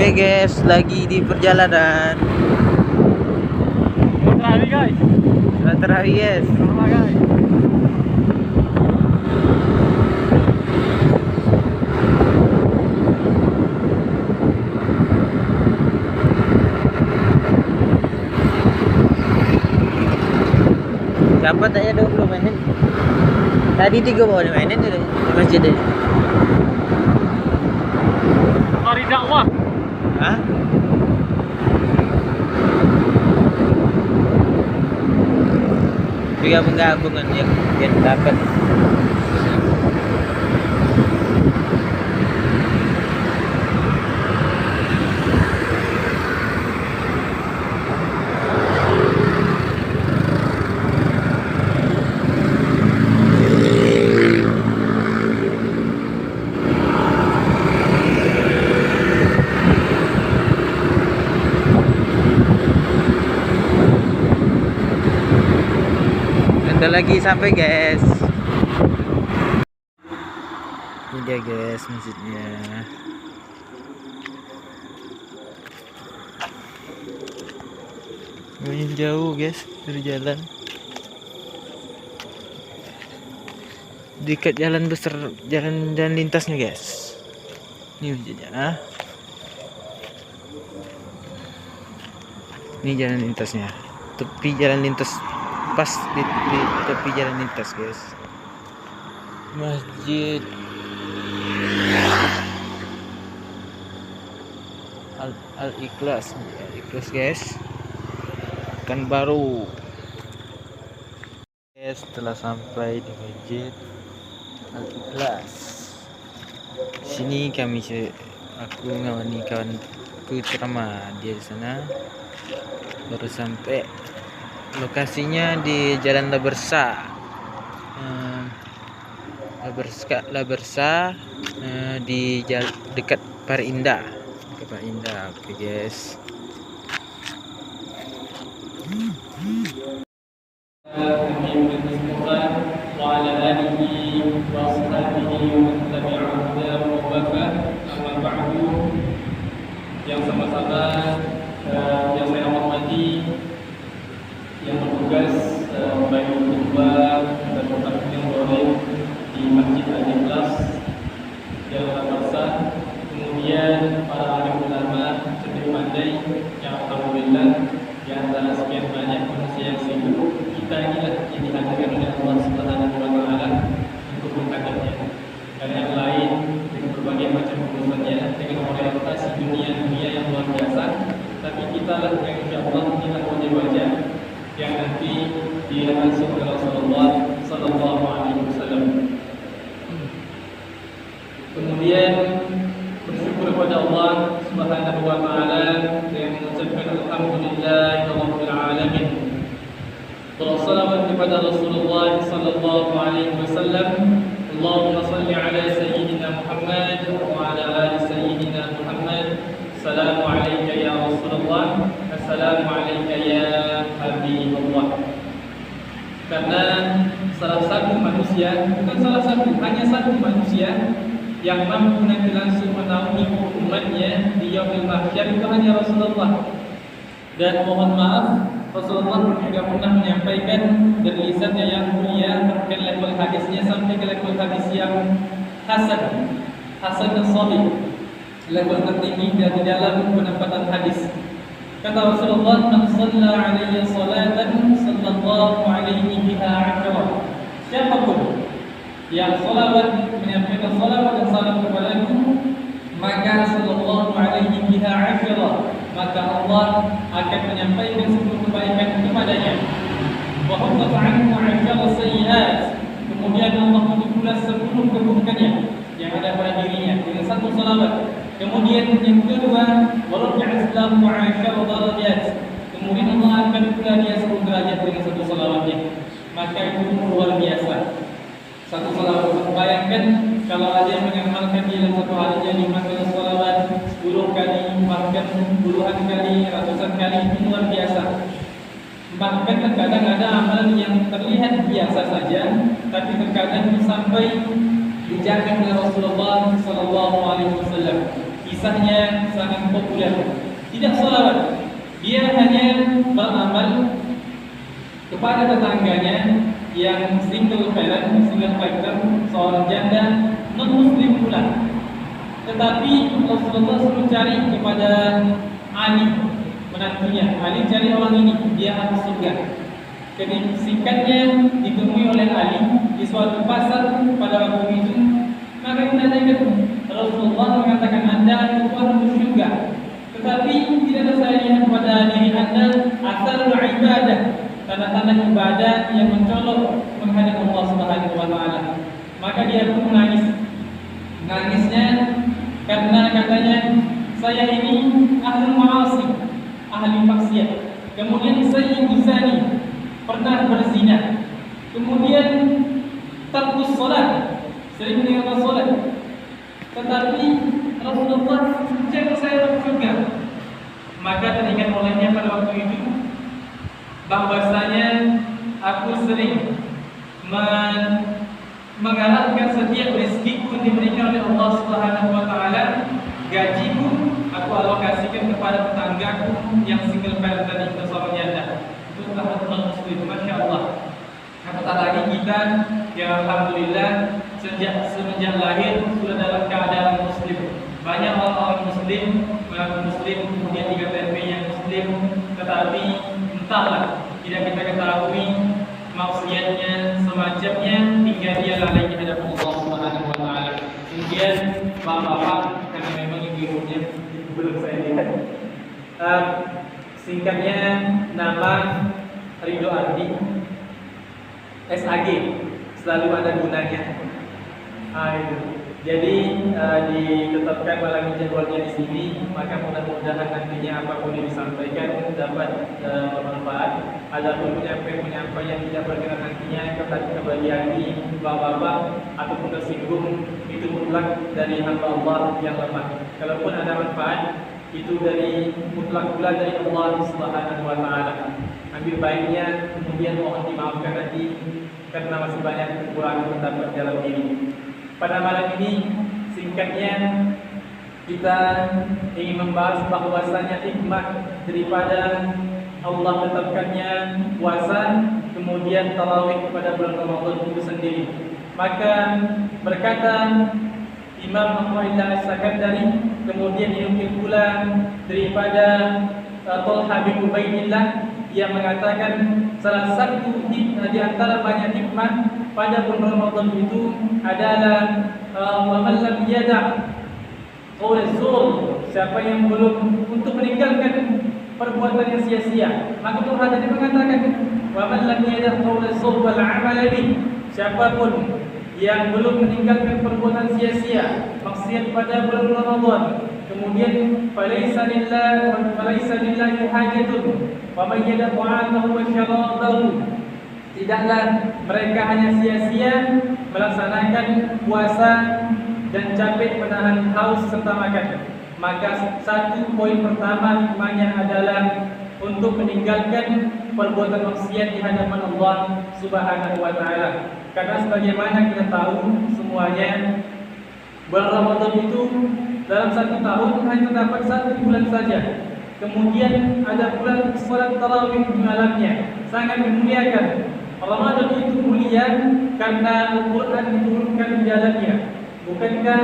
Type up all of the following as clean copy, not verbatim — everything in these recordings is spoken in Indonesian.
Oke guys, lagi di perjalanan. Terawih guys. Sholat tarawih guys. Sama guys. Dapat aja 20 menit. Tadi 30 menit udah di masjid ini. Hari dakwah. Hah? Juga penggabungan yang dapat. Udah lagi sampai guys. Ini dia guys masjidnya. Lumayan jauh guys dari jalan. Dekat jalan besar, jalan dan lintasnya guys. Ini masjidnya. Ini jalan lintasnya. Tepi jalan lintas. Pas di tepi jalan lintas guys. Masjid Al-Ikhlas guys. Kan baru guys, setelah sampai di masjid Al-Ikhlas. Sini aku ngawani kawanku ceramah, dia di sana. Baru sampai lokasinya di Jalan Labersa, di dekat Parinda. Oke guys. Yang sama-sama yang saya hormati, yang bertugas baik khutbah dan taklim boleh di Masjid Al-Ikhlas Jalan Labersa, kemudian para alim ulama cerdik pandai yang alhamdulillah di antara sekian banyak manusia yang sibuk, kita inilah yang dihadirkan oleh Allah Subhanahu wa taala untuk menghadapnya. Dan yang lain dengan berbagai macam urusannya, dengan orientasi dunia yang luar biasa, tapi kita lah yang insyaallah inilah wajah-wajah yang nanti dilangsung oleh Rasulullah Sallallahu Alaihi Wasallam. Kemudian bersyukur kepada Allah Subhanahu Wa Taala yang mengucapkan Alhamdulillahirabbil alamin. Bersalawat kepada Rasulullah Sallallahu Alaihi Wasallam. Allahumma salli ala Sayyidina Muhammad wa ala ali Sayyidina Muhammad. Assalamu alayka ya Rasulullah. Assalamu alayka ya Habibullah. Karena salah satu manusia, bukan salah satu, hanya satu manusia yang mampu nanti langsung menaungi umatnya di yaumil mahsyar itu hanya Rasulullah. Dan mohon maaf, Rasulullah juga pernah menyampaikan dari lisannya yang mulia ke level hadisnya sampai ke level hadis yang hasan dan sahih, level tertinggi dari dalam penempatan hadis. Kata Rasulullah, "Man shalla 'alayya salatan sallallahu 'alaihi biha 'ashra." Siapapun yang salawat, menyampaikan salawat dan salam kepadaku, maka sallallahu 'alaihi biha 'ashra, maka Allah akan menyampaikan 10 kebaikan kepadanya. Wa hafadha 'anhu 'ashra sayyi'at, kemudian Allah menutup pula 10 keburukannya yang ada pada dirinya dengan satu salawat. Kemudian yang kedua, warafi'a Islam wa 'ashara darajat, kemudian Allah akan pula dia 10 derajat dengan satu salawatnya. Maka itu luar biasa. Satu salawat, bayangkan kalau ada yang mengamalkan di dalam satu hari jadi makan salawat 10 kali, bahkan puluhan kali, ratusan kali, itu luar biasa. Bahkan terkadang ada amalan yang terlihat biasa saja, tapi terkadang sampai dijaga oleh Rasulullah Sallallahu Alaihi Wasallam. kisahnya sangat populer. Tidak sholawat, dia hanya beramal kepada tetangganya yang single parent, single factor, seorang janda non-muslim pula. Tetapi Rasulullah suruh cari kepada Ali, menantunya. Ali cari orang ini, dia ahli surga. Jadi singkatnya ditemui oleh Ali di suatu pasar pada waktu itu. Maka menanyakan, Rasulullah mengatakan Anda itu ahli surga. Tetapi tidak ada saya lihat pada diri Anda asal ibadah, tanda-tanda ibadah yang mencolok menghadap Allah Subhanahu wa taala. Maka dia pun menangis. Nangisnya karena katanya saya ini ahli ma'asi, ahli maksiat. Kemudian saya zani, pernah berzina. Kemudian tarkus salat, sering meninggalkan salat. Tetapi Rasulullah jaga saya masuk surga. Maka teringat olehnya pada waktu itu bahwasanya aku sering mengarahkan setiap rezekiku yang diberikan oleh Allah Subhanahu wa taala, gajiku aku alokasikan kepada tetanggaku yang single parent tadi, seorang janda. Itu adalah non-muslim, Masya Allah. Apatah lagi kita yang alhamdulillah semenjak lahir sudah dalam keadaan muslim. Banyak orang-orang muslim mengaku muslim, kemudian di KTP yang muslim, tetapi entahlah, tidak kita ketahui maksiatnya semacamnya hingga dia lalai di hadapan Allah Subhanahu wa taala. Kemudian bapak-bapak, karena memang ibu-ibunya belum saya lihat. Singkatnya nama Ridho Ardi, SAG, selalu ada gunanya. Itu. Jadi ditetapkan malam jadwalnya di sini, maka mudah-mudahan nantinya apapun yang disampaikan dapat bermanfaat. Adapun penyampaian tidak berkenan nantinya kembali hati bapak-bapak ataupun tersinggung, itu mutlak dari hamba Allah yang lemah. Kalaupun ada manfaat, itu dari mutlak pula dari Allah Subhanahu wa taala. Ambil baiknya, kemudian mohon dimaafkan nanti karena masih banyak kekurangan terdapat dalam diri. Pada malam ini singkatnya kita ingin membahas bahwasanya hikmah daripada Allah tetapkannya puasa kemudian tarawih pada bulan Ramadan itu sendiri. Maka berkata Imam Muhammad As-Sakandari, kemudian dinukil pula daripada Talha bin Ubaidillah yang mengatakan salah satu di antara banyak hikmah pada bulan Ramadan itu adalah wa man lam yada' qaul az-zur, siapa yang belum untuk meninggalkan perbuatan yang sia-sia. Maka Tuhan tadi mengatakan wa man lam yada' qaul az-zur wal 'amal bih, siapapun yang belum meninggalkan perbuatan sia-sia, maksiat pada bulan Ramadan, kemudian falaisa lillahi hajatun wa man yada' ta'amahu wa syarabahu, tidaklah mereka hanya sia-sia melaksanakan puasa dan capek menahan haus serta makan. Maka satu poin pertama hikmahnya adalah untuk meninggalkan perbuatan maksiat di hadapan Allah Subhanahu wa taala. Karena sebagaimana kita tahu semuanya, bulan Ramadan itu dalam satu tahun hanya terdapat satu bulan saja. Kemudian ada bulan salat tarawih di malamnya, sangat dimuliakan. Ramadan itu mulia karena Al-Quran diturunkan di dalamnya. Bukankah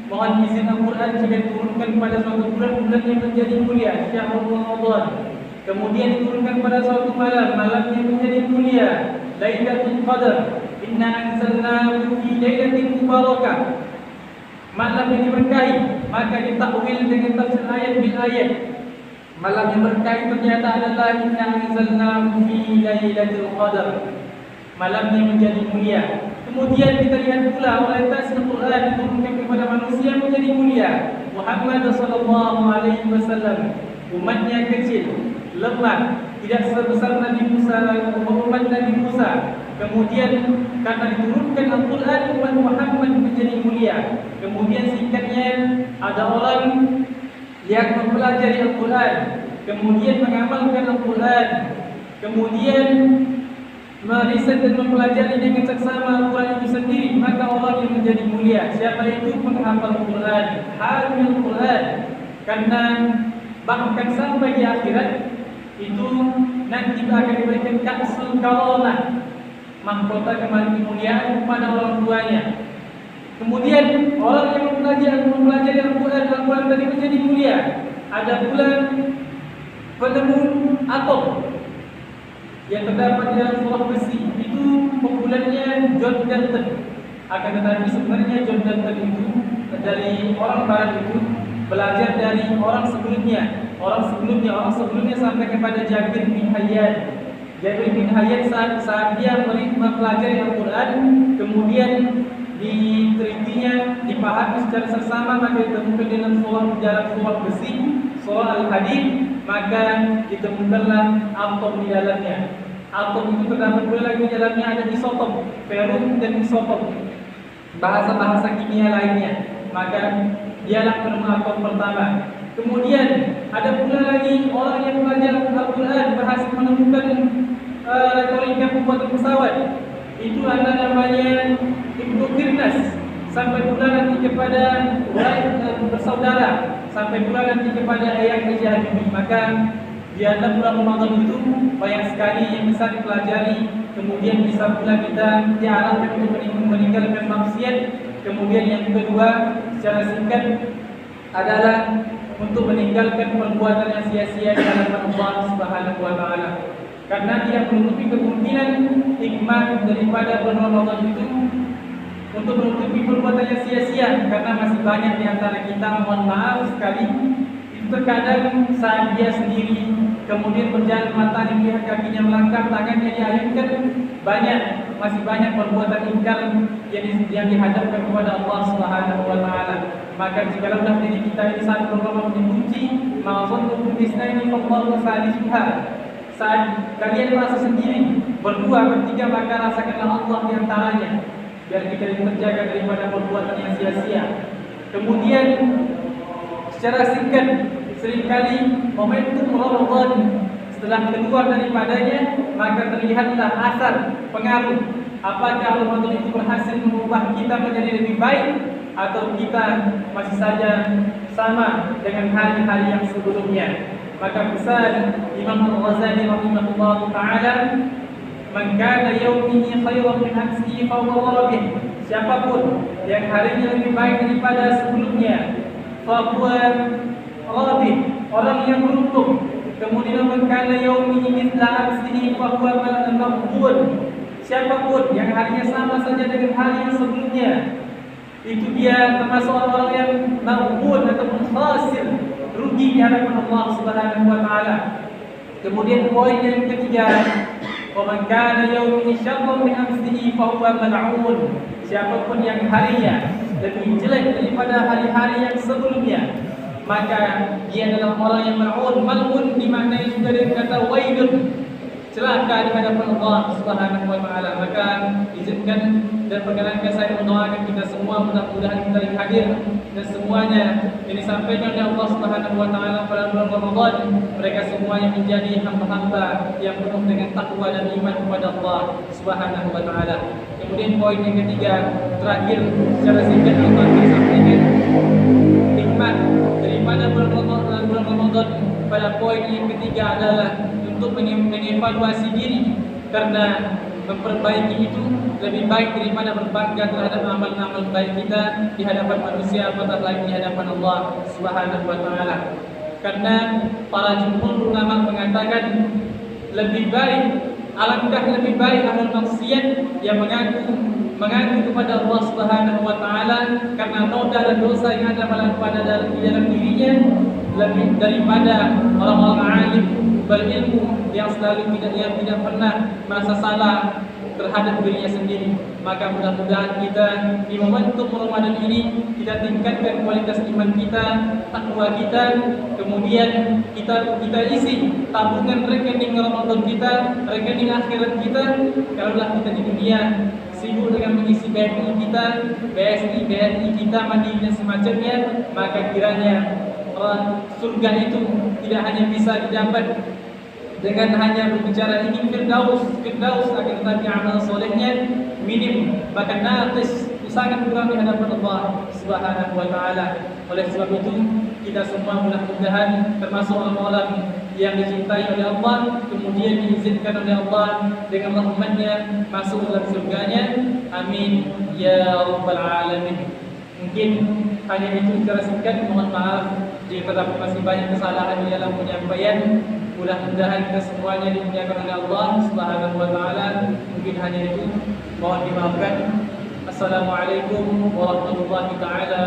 mohon izin Al-Quran jika diturunkan pada suatu bulan yang menjadi mulia, syahrul Ramadan. Kemudian diturunkan pada suatu malam yang menjadi mulia, Lailatul Qadar. Inna anzalnahu fi lailatin mubarakah, malam yang diberkahi. Maka ditakwil dengan tafsir ayat bil ayat. Malam yang berkahi ternyata adalah inna anzalnahu fi lailatul qadar, malam yang menjadi mulia. Kemudian kita lihat pula orientasi Al-Quran diturunkan kepada manusia menjadi mulia. Muhammad sallallahu alaihi wasallam, umatnya kecil, lemah, tidak sebesar Nabi Musa, umat Nabi Musa. Kemudian karena diturunkan Al-Quran, umat Muhammad menjadi mulia. Kemudian singkatnya ada orang yang mempelajari Al-Quran, kemudian mengamalkan Al-Quran, kemudian meriset dan mempelajari dengan seksama Al-Quran itu sendiri, maka orang yang menjadi mulia. Siapa itu? Penghafal Quran, hamil Quran. Karena bahkan sampai di akhirat itu nanti akan diberikan ka'sul karamah, mahkota kembali kemuliaan kepada orang tuanya. Kemudian orang yang mempelajari Al-Quran tadi menjadi mulia. Ada pula penemu atom yang terdapat di dalam surah besi, itu pembulannya John Dalton. Akan tetapi sebenarnya John Dalton itu dari orang barat itu belajar dari orang sebelumnya sampai kepada Jabir bin Hayyan. Jabir bin Hayyan saat dia mempelajari Al-Quran, kemudian ditelitinya, dipahami secara seksama, maka ditemukan dalam surah besi, surah Al-Hadid, maka ditemukanlah atom di dalamnya. Atom itu terdapat pula lagi di dalamnya ada isotop, ferum dan isotop, bahasa-bahasa kimia lainnya. Maka dialah penemu atom pertama. Kemudian ada pula lagi orang yang belajar Al-Quran berhasil menemukan retorika pembuatan pesawat. Itu ada namanya Ibnu Firnas. Sampai pula nanti kepada bersaudara, sampai pula nanti kepada Eyang Al-Jahili. Maka di dalam bulan Ramadan itu banyak sekali yang bisa dipelajari. Kemudian bisa pula kita diarahkan untuk meninggalkan maksiat. Kemudian yang kedua, secara singkat adalah untuk meninggalkan perbuatan yang sia-sia di hadapan Allah Subhanahu wa taala. Karena tidak menutupi kemungkinan hikmah daripada bulan Ramadan itu untuk menutupi perbuatan yang sia-sia, karena masih banyak di antara kita, mohon maaf sekali, itu terkadang saat dia sendiri kemudian berjalan, matanya melihat, kakinya melangkah, tangannya diayunkan, masih banyak perbuatan ingkar yang dihadapkan kepada Allah Subhanahu wa taala. Maka jikalau diri kita ini saat Ramadan dikunci, ma'azunnukum bisnaini fallahu salisuha. Saat kalian merasa sendiri, berdua, bertiga, maka rasakanlah Allah di antaranya, biar kita terjaga daripada perbuatan yang sia-sia. Kemudian secara singkat, seringkali momentum Ramadan setelah keluar daripadanya, maka terlihatlah asar pengaruh. Apakah Ramadan itu berhasil mengubah kita menjadi lebih baik, atau kita masih saja sama dengan hari-hari yang sebelumnya. Maka pesan Imam Al-Ghazali rahimahullah ta'ala, man kana yawmihi khairan min amsihi fa huwa rabih. Siapapun yang harinya lebih baik daripada sebelumnya, fa huwa rabih, orang yang beruntung. Kemudian man kana yawmihi mithla amsihi fa huwa maghbun. Siapapun yang harinya sama saja dengan hari yang sebelumnya, itu dia termasuk orang-orang yang maghbun ataupun khasir, rugi di hadapan Allah Subhanahu wa taala. Kemudian poin yang ketiga, wa man kana yawmihi syarran min amsihi fa huwa mal'un. Siapapun yang harinya lebih jelek daripada hari-hari yang sebelumnya, maka dia adalah orang yang mal'un. Mal'un dimaknai juga dengan kata wailun, celaka di hadapan Allah Subhanahu wa taala. Maka izinkan dan perkenankan saya mendoakan kita semua, mudah-mudahan kita yang hadir dan semuanya yang disampaikan oleh Allah Subhanahu wa taala pada bulan Ramadan, mereka semua yang menjadi hamba-hamba yang penuh dengan takwa dan iman kepada Allah Subhanahu wa taala. Kemudian poin yang ketiga, terakhir secara singkat yang akan saya sampaikan, hikmah daripada bulan Ramadan pada poin yang ketiga adalah untuk mengevaluasi diri, karena memperbaiki itu lebih baik daripada berbangga terhadap amal-amal baik kita di hadapan manusia, apatah lagi di hadapan Allah Subhanahu wa taala. Karena para jumhur ulama mengatakan lebih baik, alangkah lebih baik ahlul maksiat yang mengaku kepada Allah Subhanahu wa taala karena noda dan dosa yang ada pada dalam dirinya, lebih daripada orang-orang alim berilmu yang selalu tidak pernah merasa salah terhadap dirinya sendiri. Maka mudah-mudahan kita di momentum Ramadan ini kita tingkatkan kualitas iman kita, takwa kita, kemudian kita isi tabungan rekening Ramadan kita, rekening akhirat kita. Kalaulah kita di dunia sibuk dengan mengisi BNI kita, BNI kita, mandiri dan semacamnya, maka kiranya surga itu tidak hanya bisa didapat dengan hanya berbicara ingin Firdaus akan tetapi amal solehnya minim bahkan naqis, sangat kurang di hadapan Allah Subhanahu wa taala. Oleh sebab itu kita semua mudah-mudahan termasuk orang-orang yang dicintai oleh Allah, kemudian diizinkan oleh Allah dengan rahmat-Nya masuk dalam surganya. Amin ya rabbal alamin. Mungkin hanya itu secara singkat. Mohon maaf jika terdapat masih banyak kesalahan di dalam penyampaian. Mudah-mudahan kita semuanya dimuliakan oleh Allah Subhanahu wa taala. Mungkin hanya itu, mohon dimaafkan. Assalamualaikum warahmatullahi taala